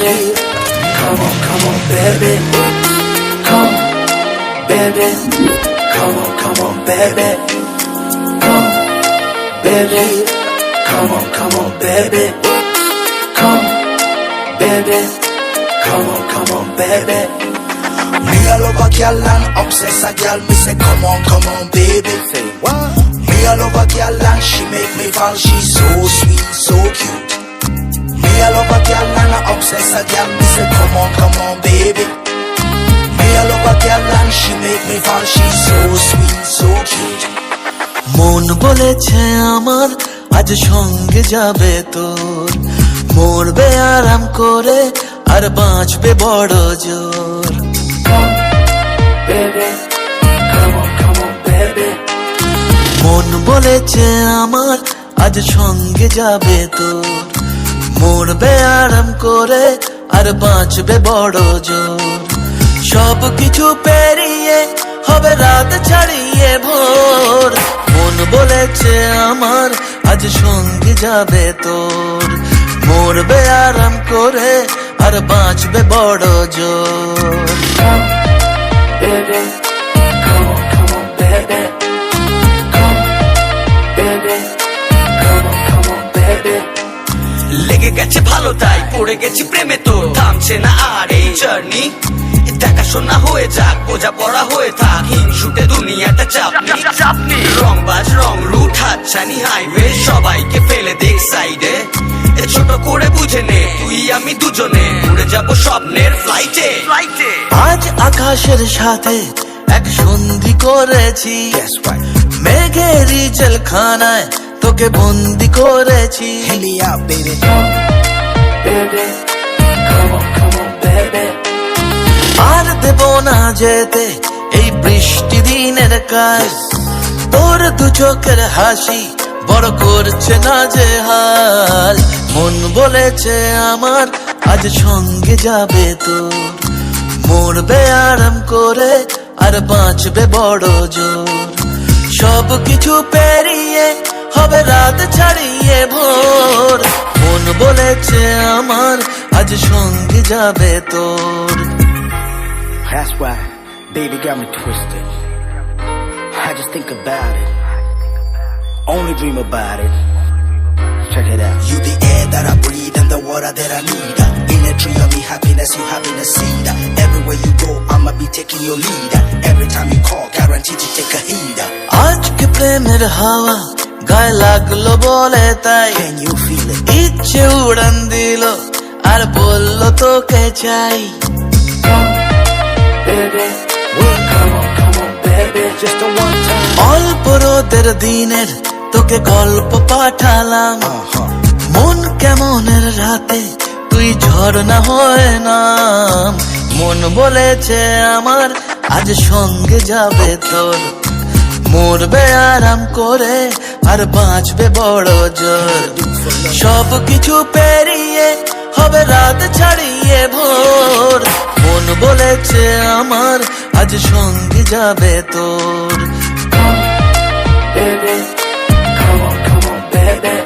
baby, come on, baby, come, baby, come on, baby, come, baby, come on, baby, come, baby, come on, baby. Me all over girl and obsess a girl. Me say come on, baby. Say what? Me all over girl and she make me fall. She's so sweet, so cute. Me all over girl and I obsess a girl. Me say come on, baby. Me all over girl and she make me fall. She's so sweet, so cute. মন বলেছে আমার আজ সঙ্গে যাবে তোর, মরবে আরাম করে আর বাঁচবে বড় জোর। Come, baby, come on, baby. মন বলেছে আমার আজ সঙ্গে যাবে তোর, মরবে আরাম করে আর বাঁচবে বড় জোর। সব কিছু পেরিয়ে হবে রাত ছাড়িয়ে ভোর। মন বলেছে আমার আজ সঙ্গে যাবে তোর, মরবে আরাম করে আর বাঁচবে বড় জোর। Come, baby, come on, baby. Come, baby, come on, baby. লেগে গেছে ভালো তাই পড়ে গেছি প্রেমে, তো থামছে না আর এই জার্নি। দেখাশোনা হয়ে যাক, বোঝা পড়া হয়ে থাক, হিংসুটে দুনিয়াটা চাপনি। রংবাজ রং রুট হাতছানি হাইওয়ে, সবাইকে ফেলে দেখ সাইডে। ছোট করে বুঝে নে তুই আমি দুজনে উড়ে যাবো স্বপ্নের ফ্লাইটে। আজ আকাশের সাথে এক সন্ধি করেছি, মেঘেরই জেলখানায় তোকে বন্দি করেছি। Helia, baby. Come, baby, come on, baby. আর দেব না যেতে এই বৃষ্টি দিনের কাজ, তোর দু চোখের হাসি বড় করছে না যে হাল। মন বলেছে আমার আজ সঙ্গে যাবে তোর, মরবে আরাম করে আর বাঁচবে বড় জোর। সব কিছু পেরিয়ে হবে রাত ছাড়িয়ে ভোর। মন বলেছে আমার আজ সঙ্গে যাবে তোর। That's why, baby got me twisted. I just think about it, only dream about it. Check it out. You the air that I breathe and the water that I need. In a tree of me happiness, you having a seed. Everywhere you go, I'ma be taking your lead. Every time you call, guaranteed to take a heed. আজকে প্রেমের হাওয়া গায়ে লাগলো বলে তাই, Can you feel it? ইচ্ছে উড়ান দিল আর বললো তোকে চাই। Come, baby, come on, baby. Just a one time. অল্প রোদের দিনের তোকে গল্প পাঠালাম, মন কেমনের রাতে তুই ঝর্ণা হয়ে নাম। মন বলেছে আমার আজ সঙ্গে যাবে তোর, মরবে আরাম করে আর বাঁচবে বড় জোর। সব কিছু পেরিয়ে হবে রাত ছাড়িয়ে ভোর। মন বলেছে আমার আজ সঙ্গে যাবে তোর। Come, baby, come on, baby.